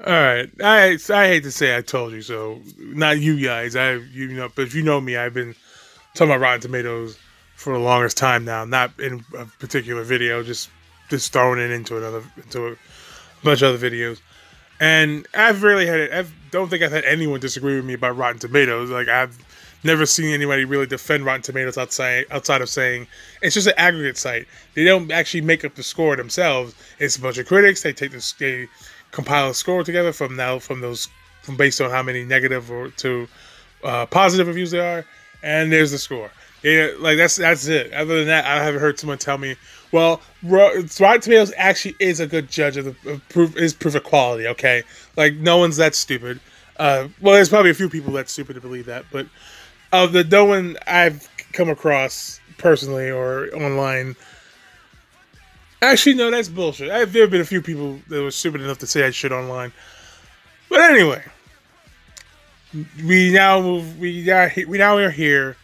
All right. I hate to say I told you so. Not you guys. But if you know me, I've been talking about Rotten Tomatoes for the longest time now. Not in a particular video, just throwing it into a bunch of other videos. And I've rarely had it. I don't think I've had anyone disagree with me about Rotten Tomatoes. Like I've never seen anybody really defend Rotten Tomatoes outside of saying it's just an aggregate site. They don't actually make up the score themselves. It's a bunch of critics. They compile a score together from based on how many negative or to positive reviews there are, and there's the score. Yeah, like that's it. Other than that, I haven't heard someone tell me, well, Rotten Tomatoes actually is a good judge of proof of quality. Okay, like no one's that stupid. Well, there's probably a few people that's stupid to believe that, but of the no one I've come across personally or online. Actually, no, that's bullshit. There have been a few people that were stupid enough to say that shit online. But anyway, we now are here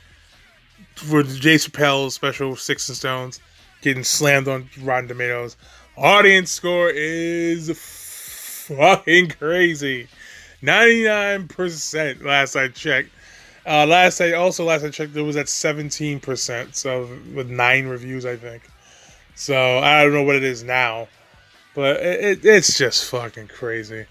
for the Jay Chappelle special Sticks and Stones getting slammed on Rotten Tomatoes. Audience score is fucking crazy. 99% last I checked. Last I checked, it was at 17%. So with 9 reviews, I think. So I don't know what it is now, but it's just fucking crazy,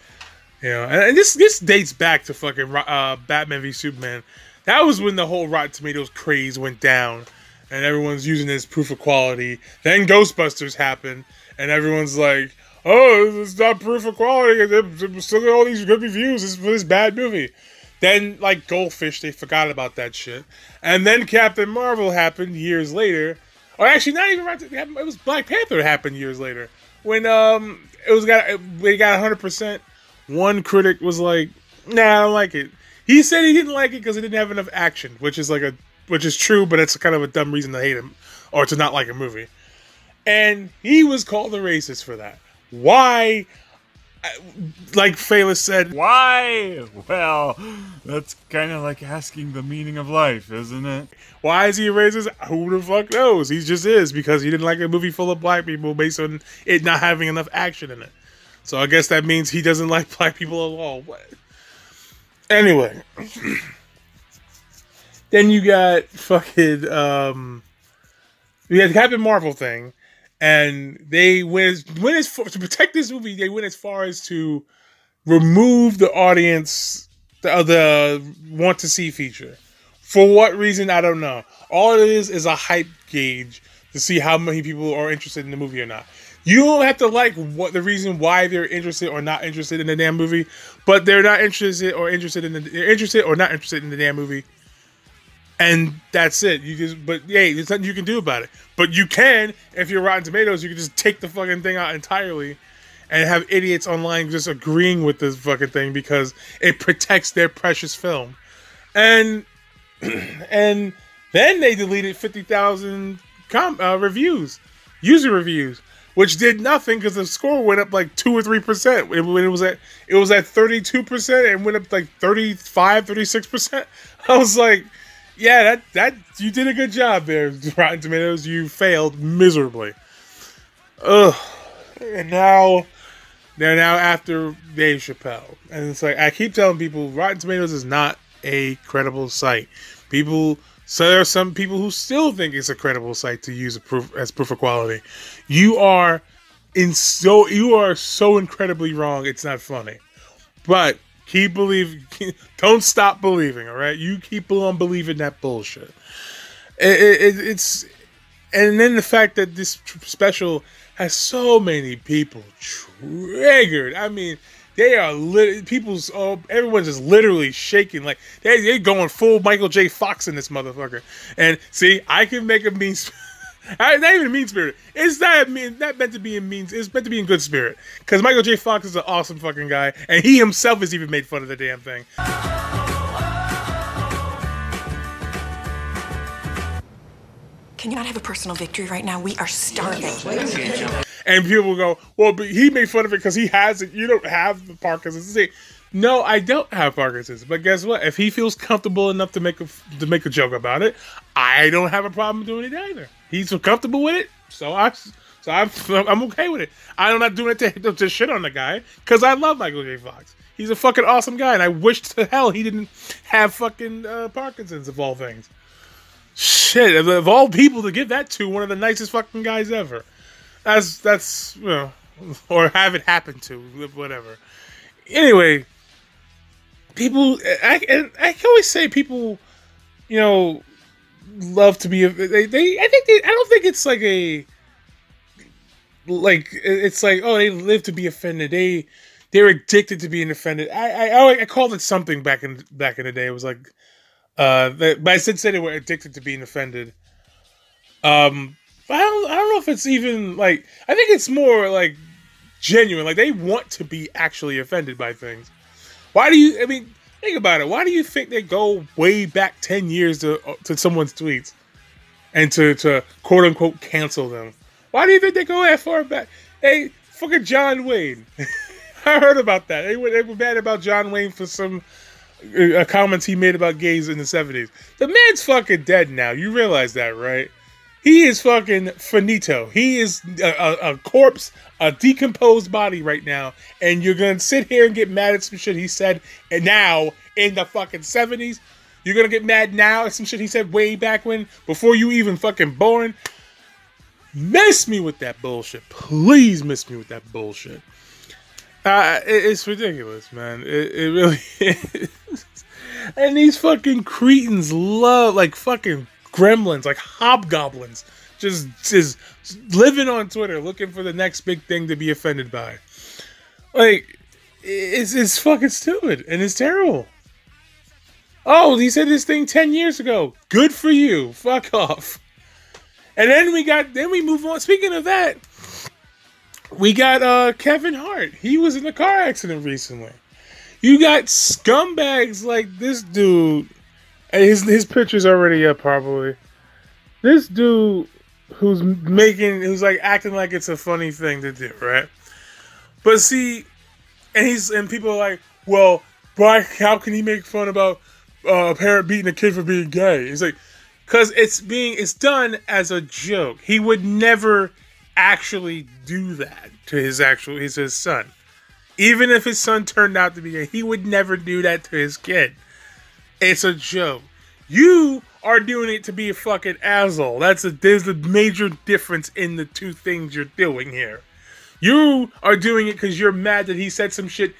you know. And this dates back to fucking Batman v Superman. That was when the whole Rotten Tomatoes craze went down, and everyone's using it as proof of quality. Then Ghostbusters happened, and everyone's like, "Oh, it's not proof of quality. There's still got all these good reviews for this bad movie." Then, like Goldfish, they forgot about that shit, and then Captain Marvel happened years later. Or actually, not even right. It was Black Panther happened years later when we got 100%. One critic was like, "Nah, I don't like it." He said he didn't like it because it didn't have enough action, which is true, but it's kind of a dumb reason to hate him or to not like a movie. And he was called a racist for that. Why? Like Phalis said, why? Well, that's kind of like asking the meaning of life, isn't it? Why is he a racist? Who the fuck knows? He just is because he didn't like a movie full of black people based on it not having enough action in it. So I guess that means he doesn't like black people at all. What? Anyway, then you got fucking you had the Captain Marvel thing. And they to protect this movie, they went as far as to remove the audience, the want to see feature. For what reason, I don't know. All it is a hype gauge to see how many people are interested in the movie or not. You don't have to like what the reason why they're interested or not interested in the damn movie, but they're not interested or they're interested or not interested in the damn movie. And that's it. But hey, there's nothing you can do about it. But you can, if you're Rotten Tomatoes, you can just take the fucking thing out entirely and have idiots online just agreeing with this fucking thing because it protects their precious film. And and then they deleted 50,000 user reviews, which did nothing because the score went up like 2 or 3%. It was at 32% and went up like 35, 36%. I was like, yeah, that you did a good job there, Rotten Tomatoes. You failed miserably. Ugh. And now they're after Dave Chappelle, and it's like I keep telling people, Rotten Tomatoes is not a credible site. So there are some people who still think it's a credible site to use as proof of quality. You are so incredibly wrong. It's not funny, but. Don't stop believing, all right? You keep on believing that bullshit. It's and then the fact that this special has so many people triggered. I mean, they are everyone's just literally shaking like they're going full Michael J. Fox in this motherfucker. And see, I can make a mean. Not even mean spirit. It's not meant to be in mean. It's meant to be in good spirit. Because Michael J. Fox is an awesome fucking guy, and he himself has even made fun of the damn thing. Can you not have a personal victory right now? We are starving. And people will go, well, but he made fun of it because he has it. You don't have the Parkinson's. No, I don't have Parkinson's. But guess what? If he feels comfortable enough to make a joke about it, I don't have a problem doing it either. He's comfortable with it, so So I'm okay with it. I'm not doing it to shit on the guy because I love Michael J. Fox. He's a fucking awesome guy, and I wish to hell he didn't have fucking Parkinson's of all things. Shit, of all people to give that to, one of the nicest fucking guys ever. That's you know, or have it happen to, whatever. Anyway, people, I can always say people, you know, love to be. I don't think it's like it's like, oh, they live to be offended. They're addicted to being offended. I called it something back in the day. It was like, but I said they were addicted to being offended. But I don't know if it's even like, I think it's more like genuine. Like they want to be actually offended by things. I mean, think about it. Why do you think they go way back 10 years to someone's tweets and to quote unquote cancel them? Why do you think they go that far back? Hey, fucking John Wayne. I heard about that. They were mad about John Wayne for some comments he made about gays in the 70s. The man's fucking dead now. You realize that, right? He is fucking finito. He is a corpse, a decomposed body right now. And you're going to sit here and get mad at some shit he said and now in the fucking 70s? You're going to get mad now at some shit he said way back when, before you even fucking born? Miss me with that bullshit. Please miss me with that bullshit. It's ridiculous, man. It really is. And these fucking cretins love, like fucking gremlins, like hobgoblins, just living on Twitter looking for the next big thing to be offended by. Like, it's fucking stupid and it's terrible. Oh, he said this thing 10 years ago. Good for you. Fuck off. And then we move on. Speaking of that, we got Kevin Hart. He was in a car accident recently. You got scumbags like this dude. His picture's already up, probably. This dude who's like acting like it's a funny thing to do, right? But see, and people are like, well, why? How can he make fun about a parent beating a kid for being gay? He's like, because it's done as a joke. He would never actually do that to his son. Even if his son turned out to be gay, he would never do that to his kid. It's a joke. You are doing it to be a fucking asshole. There's a major difference in the two things you're doing here. You are doing it because you're mad that he said some shit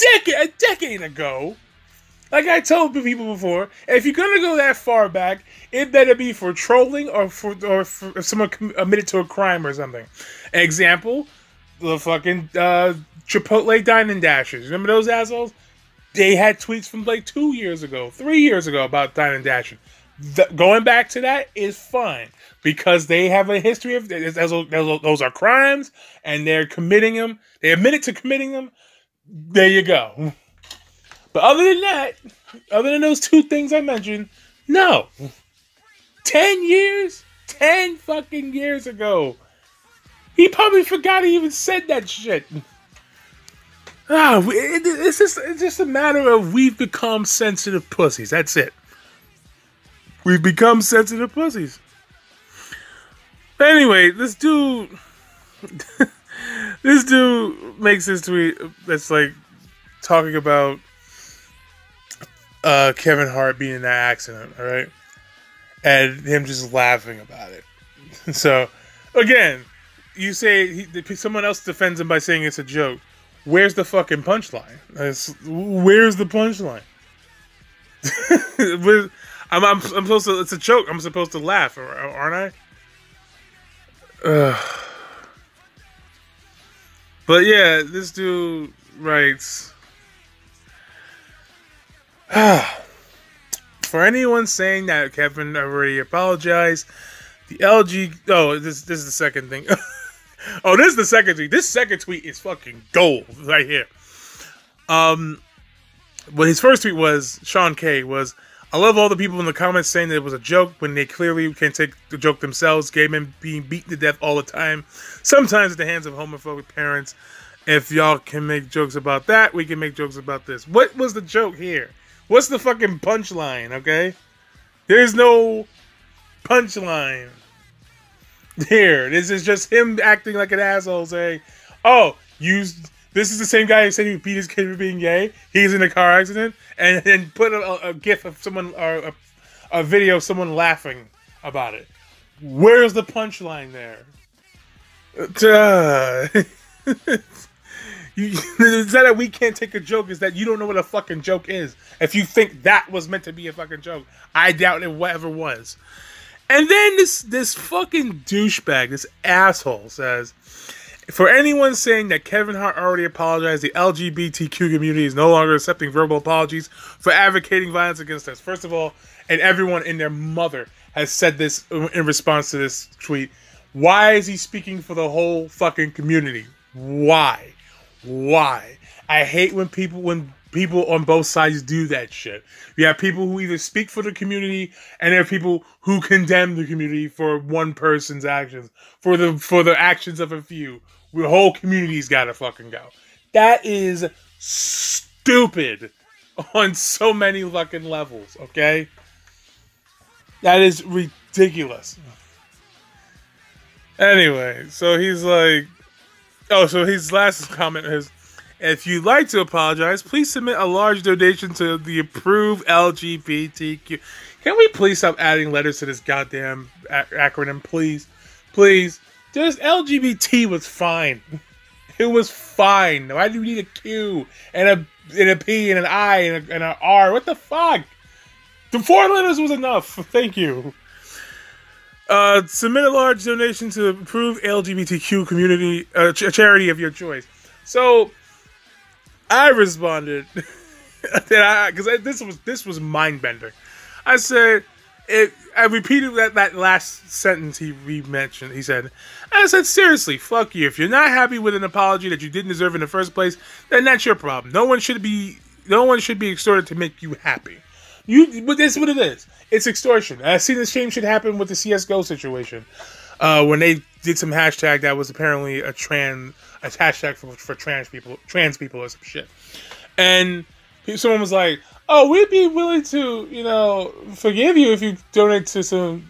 a decade ago. Like I told people before, if you're gonna go that far back, it better be for trolling or for if someone admitted to a crime or something. Example, the fucking Chipotle Dine Dashers. Remember those assholes? They had tweets from like 2 years ago, 3 years ago about Dine Dashing. Going back to that is fine because they have a history of those are crimes and they're committing them. They admitted to committing them. There you go. But other than that, other than those two things I mentioned, no. 10 fucking years ago. He probably forgot he even said that shit. It's just a matter of we've become sensitive pussies. That's it. We've become sensitive pussies. But anyway, this dude makes this tweet that's like talking about Kevin Hart being in that accident, all right? And him just laughing about it. So, again, you say someone else defends him by saying it's a joke. Where's the fucking punchline? Where's the punchline? I'm supposed to. It's a joke. I'm supposed to laugh, aren't I? But yeah, this dude writes. For anyone saying that Kevin already apologized, the LG. Oh, this is the second thing. Oh, this is the second tweet. This second tweet is fucking gold right here. But his first tweet was, Sean K. was, I love all the people in the comments saying that it was a joke when they clearly can't take the joke themselves. Gay men being beaten to death all the time. Sometimes at the hands of homophobic parents. If y'all can make jokes about that, we can make jokes about this. What was the joke here? What's the fucking punchline, okay? There's no punchline. Here, this is just him acting like an asshole, saying, "Oh, this is the same guy who said he beat his kid for being gay. He's in a car accident," and then put a gif of someone or a video of someone laughing about it. Where's the punchline there? It's not that we can't take a joke, is that you don't know what a fucking joke is. If you think that was meant to be a fucking joke, I doubt it ever was. And then this fucking douchebag, this asshole says, for anyone saying that Kevin Hart already apologized, the LGBTQ community is no longer accepting verbal apologies for advocating violence against us. First of all, and everyone and their mother has said this in response to this tweet. Why is he speaking for the whole fucking community? Why? I hate when people on both sides do that shit. You have people who either speak for the community, and there are people who condemn the community for one person's actions, for the actions of a few. The whole community's gotta fucking go. That is stupid on so many fucking levels, okay? That is ridiculous. Anyway, so he's like, so his last comment is, if you'd like to apologize, please submit a large donation to the approved LGBTQ. Can we please stop adding letters to this goddamn acronym, please? Please. Just LGBT was fine. It was fine. Why do we need a Q and a P and an I and an R? What the fuck? The 4 letters was enough. Thank you. Submit a large donation to the approved LGBTQ community charity of your choice. So I responded because this was mind bending. I said, I repeated that last sentence he mentioned. He said, I said, seriously, fuck you. If you're not happy with an apology that you didn't deserve in the first place, then that's your problem. No one should be extorted to make you happy. But this is what it is. It's extortion. I've seen the same shit happen with the CSGO situation. When they did some hashtag that was apparently a hashtag for trans people or some shit. And someone was like, oh, we'd be willing to, forgive you if you donate to some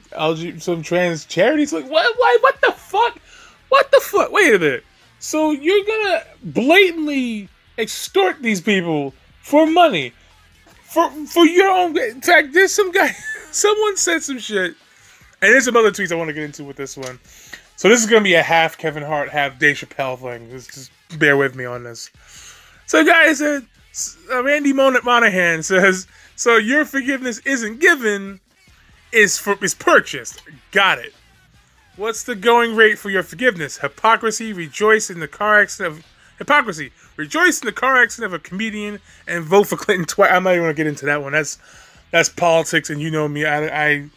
trans charities. Like, what the fuck? What the fuck? Wait a minute. So you're gonna blatantly extort these people for money. For your own. In fact, there's some guy, someone said some shit, and there's some other tweets I want to get into with this one. So this is going to be a half Kevin Hart, half Dave Chappelle thing. Just bear with me on this. So a guy said, Randy Monahan says, so your forgiveness isn't given, is purchased. Got it. What's the going rate for your forgiveness? Hypocrisy, rejoice in the car accident of a comedian and vote for Clinton twice. I'm not even going to get into that one. That's politics, and you know me. The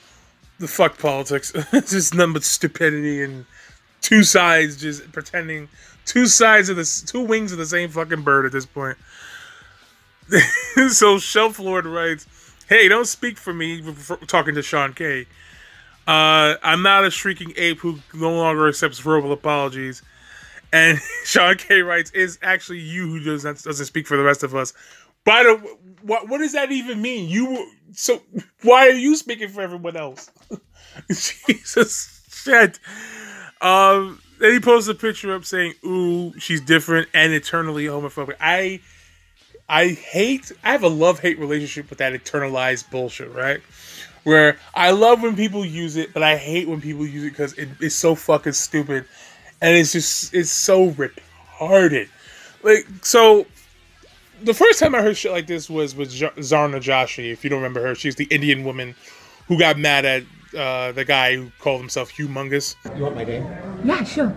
fuck politics. It's just nothing but stupidity and two sides just pretending. Two wings of the same fucking bird at this point. So Shelf Lord writes, hey, don't speak for me, talking to Sean K. I'm not a shrieking ape who no longer accepts verbal apologies. And Sean K writes, it's actually you who doesn't speak for the rest of us. What does that even mean? So why are you speaking for everyone else? Jesus shit. Then he posts a picture up saying, ooh, she's different and eternally homophobic. I have a love-hate relationship with that internalized bullshit, right? Where I love when people use it, but I hate when people use it because it's so fucking stupid. And it's so retarded. Like, so the first time I heard shit like this was with Zarna Joshi. If you don't remember her, she's the Indian woman who got mad at the guy who called himself Humongous. You want my name? Yeah, sure.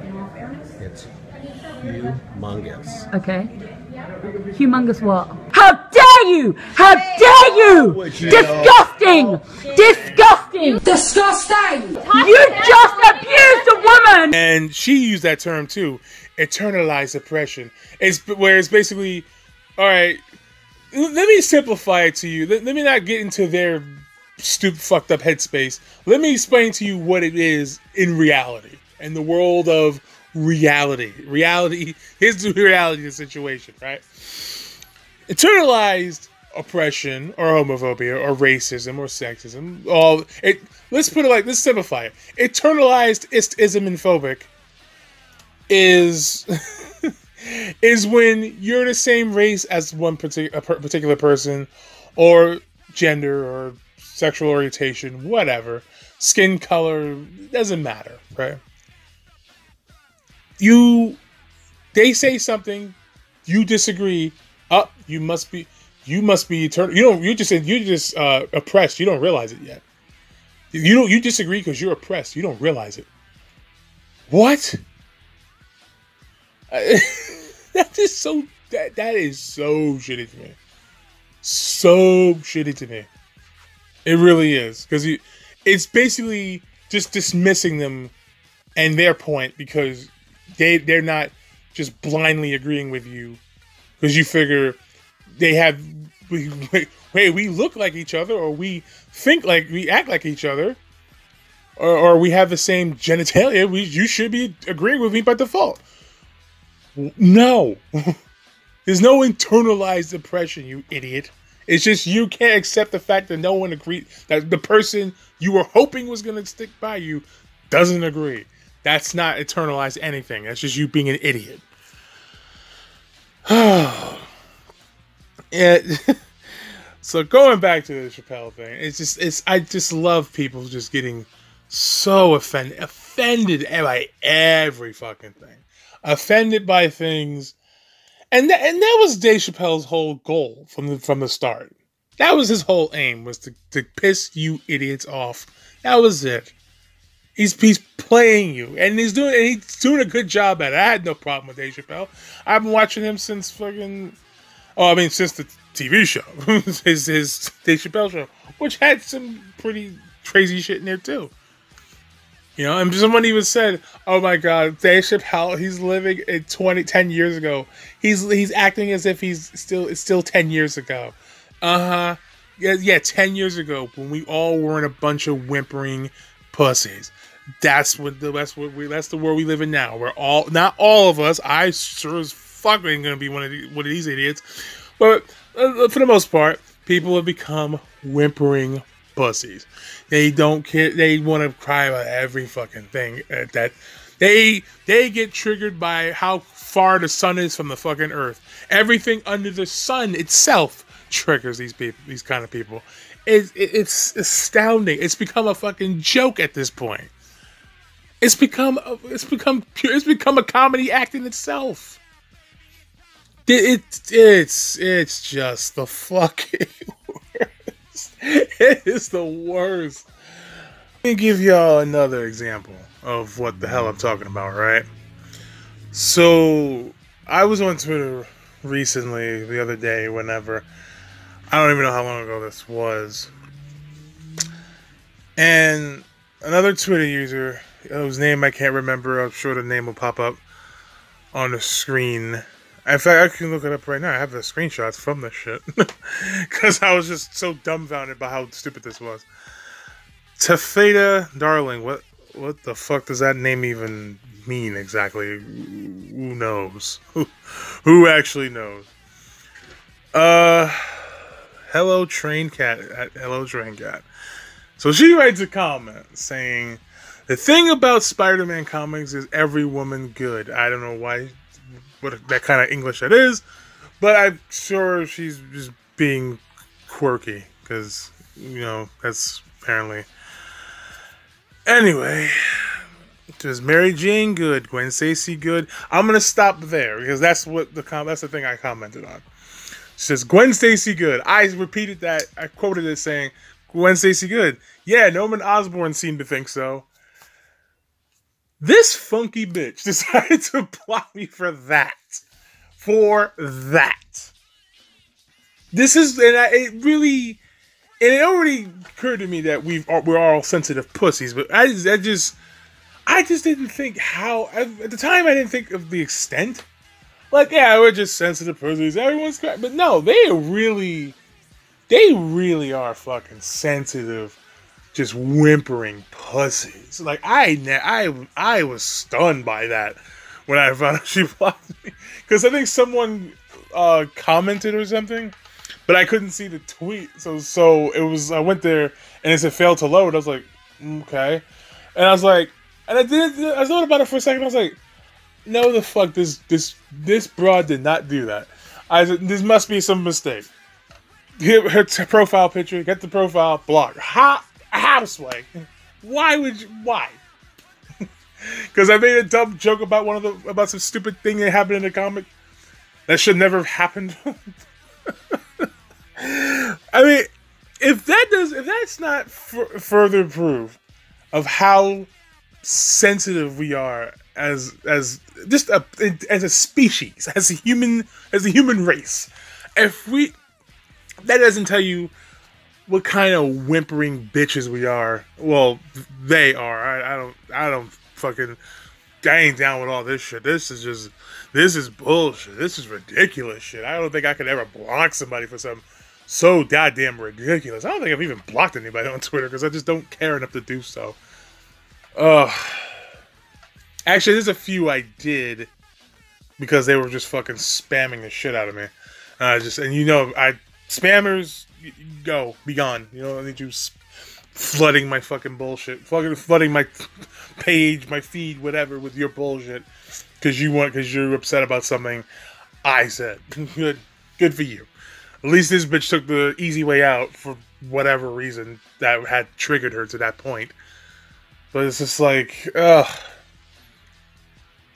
It's Humongous. Okay. Humongous what? How dare you! How dare you! Disgusting! Disgusting! Disgusting! You just abused a woman! And she used that term too. Internalized oppression. Where it's basically, alright, let me simplify it to you. Let me not get into their stupid, fucked up headspace. Let me explain to you what it is in reality. In the world of reality. Here's the reality of the situation, right? Internalized oppression or homophobia or racism or sexism, all it. Let's put it like, let's simplify it. Internalized ism and phobic is is when you're the same race as one particular person, or gender, or sexual orientation, whatever, skin color, doesn't matter, right? They say something, you disagree. You must be eternal. You're just oppressed. You don't realize it yet. You disagree because you're oppressed. You don't realize it. What? That is so shitty to me. So shitty to me. It really is, because it's basically just dismissing them and their point, because they're not just blindly agreeing with you because you figure we look like each other, or we act like each other, or we have the same genitalia. You should be agreeing with me by default. No, there's no internalized oppression, you idiot. It's just you can't accept the fact that no one agreed, that the person you were hoping was going to stick by you doesn't agree. That's not internalized anything. That's just you being an idiot. So going back to the Chappelle thing, I just love people just getting so offended by every fucking thing, offended by things, and that was Dave Chappelle's whole goal from the start. That was his whole aim, was to piss you idiots off. That was it. He's playing you, and he's doing a good job at it. I had no problem with Dave Chappelle. I've been watching him since since the TV show, his Dave Chappelle show, which had some pretty crazy shit in there too. And someone even said, "Oh my God, Dave Chappelle, he's living in 10 years ago. He's acting as if it's still 10 years ago." Yeah, 10 years ago, when we all weren't a bunch of whimpering pussies. That's the world we live in now. We're all, not all of us. I sure as fuck ain't gonna be one of these idiots. But for the most part, people have become whimpering pussies. They don't care. They want to cry about every fucking thing. That they get triggered by how far the sun is from the fucking earth. Everything under the sun itself triggers these kind of people. It's astounding. It's become a fucking joke at this point. It's become a comedy act in itself. It's just the fucking worst. It is the worst. Let me give y'all another example of what the hell I'm talking about, right? So I was on Twitter recently, the other day, whenever. I don't even know how long ago this was. And another Twitter user, whose name I can't remember, I'm sure the name will pop up on the screen. In fact, I can look it up right now. I have the screenshots from this shit. Because I was just so dumbfounded by how stupid this was. Tafeta Darling, what the fuck does that name even mean exactly? Who knows? Who actually knows? Hello Train Cat at Hello Train Cat. So she writes a comment saying, "The thing about Spider-Man comics is every woman good." I don't know what that kind of English that is, but I'm sure she's just being quirky, because that's apparently. Anyway, is Mary Jane good? Gwen Stacy good? I'm gonna stop there, because that's the thing I commented on. She says, Gwen Stacy good. I repeated that. I quoted it saying, Gwen Stacy good. Yeah, Norman Osborn seemed to think so. This funky bitch decided to block me for that. This is, it already occurred to me that we're all sensitive pussies, but I just didn't think how, at the time I didn't think of the extent. Like, yeah, we're just sensitive pussies. Everyone's crying. But no, they really are fucking sensitive, just whimpering pussies. Like, I was stunned by that when I found out she blocked me. Because I think someone commented or something but I couldn't see the tweet. So it was. I went there and it said failed to load. I was like, okay, and I was like, and I thought about it for a second. I was like, no, the fuck, this broad did not do that. I said, this must be some mistake. Her profile picture, get the profile, block. Houseway. Why would you? Why? Because I made a dumb joke about some stupid thing that happened in the comic that should never have happened. I mean, if that's not further proof of how sensitive we are as a species, as a human race, that doesn't tell you what kind of whimpering bitches we are. Well, they are. I don't fucking. I ain't down with all this shit. This is bullshit. This is ridiculous shit. I don't think I could ever block somebody for something so goddamn ridiculous. I don't think I've even blocked anybody on Twitter because I just don't care enough to do so. Actually, there's a few I did because they were just fucking spamming the shit out of me. Spammers, be gone. You know, I need you flooding my fucking bullshit, flooding my page, my feed, whatever, with your bullshit because you're upset about something I said. Good for you. At least this bitch took the easy way out for whatever reason that had triggered her to that point. But it's just like, ugh.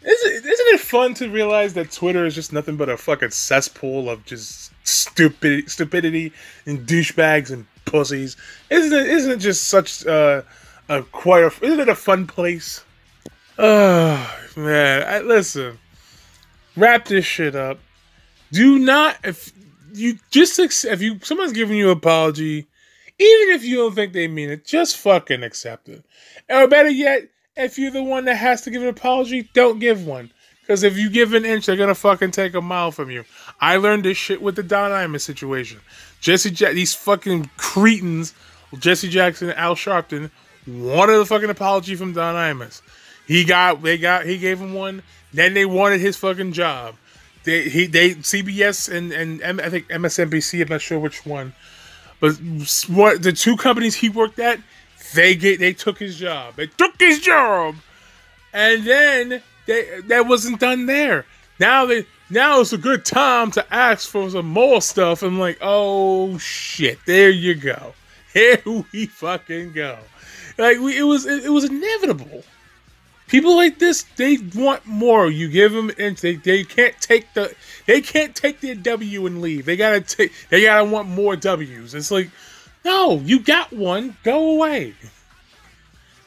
Isn't it fun to realize that Twitter is just nothing but a fucking cesspool of just stupidity and douchebags and pussies? Isn't it just such isn't it a fun place? Oh man, listen. Wrap this shit up. Do not if someone's giving you an apology, even if you don't think they mean it, just fucking accept it. Or better yet, if you're the one that has to give an apology, don't give one. Because if you give an inch, they're going to fucking take a mile from you. I learned this shit with the Don Imus situation. These fucking cretins, Jesse Jackson and Al Sharpton, wanted a fucking apology from Don Imus. He gave him one. Then they wanted his fucking job. CBS and I think MSNBC, I'm not sure which one. But the two companies he worked at, they took his job. They took his job, and then that wasn't done there. Now it's a good time to ask for some more stuff. I'm like, oh shit, there you go. Here we fucking go. Like it was inevitable. People like this, they want more. You give them, and they can't take their W and leave. They gotta want more W's. It's like, no, you got one. Go away.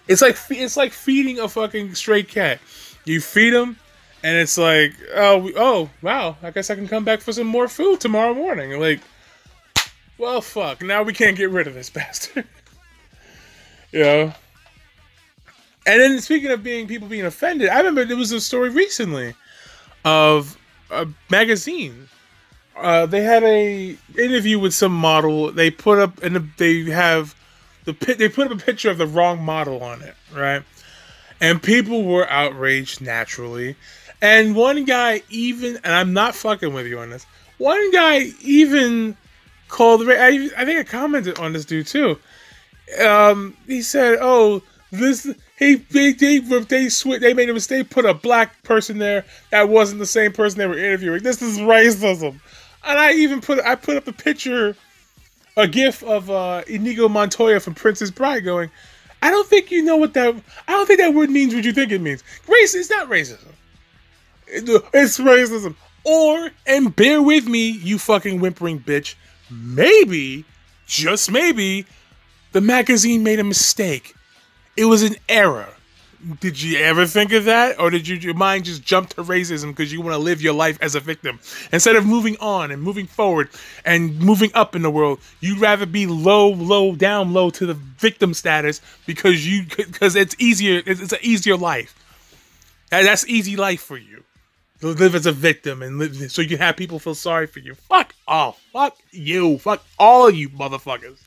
It's like feeding a fucking stray cat. You feed him, and it's like, oh wow, I guess I can come back for some more food tomorrow morning. Like, well, fuck. Now we can't get rid of this bastard. You know. And then speaking of people being offended, I remember there was a story recently of a magazine. They had a interview with some model. They put up a picture of the wrong model on it, right? And people were outraged naturally. And one guy even, and I'm not fucking with you on this, one guy even called, I think I commented on this dude too. He said, "Oh, this." They made a mistake, put a black person there that wasn't the same person they were interviewing. This is racism. And I put up a picture, a gif of Inigo Montoya from Princess Bride going, I don't think that word means what you think it means. It's not racism. It's racism. And bear with me, you fucking whimpering bitch, maybe, just maybe, the magazine made a mistake. It was an error. Did you ever think of that? Or did your mind just jump to racism because you want to live your life as a victim? Instead of moving on and moving forward and moving up in the world, you'd rather be down low to the victim status because it's easier. It's an easier life. That's easy life for you. To live as a victim and live so you can have people feel sorry for you. Fuck off. Fuck you. Fuck all of you motherfuckers.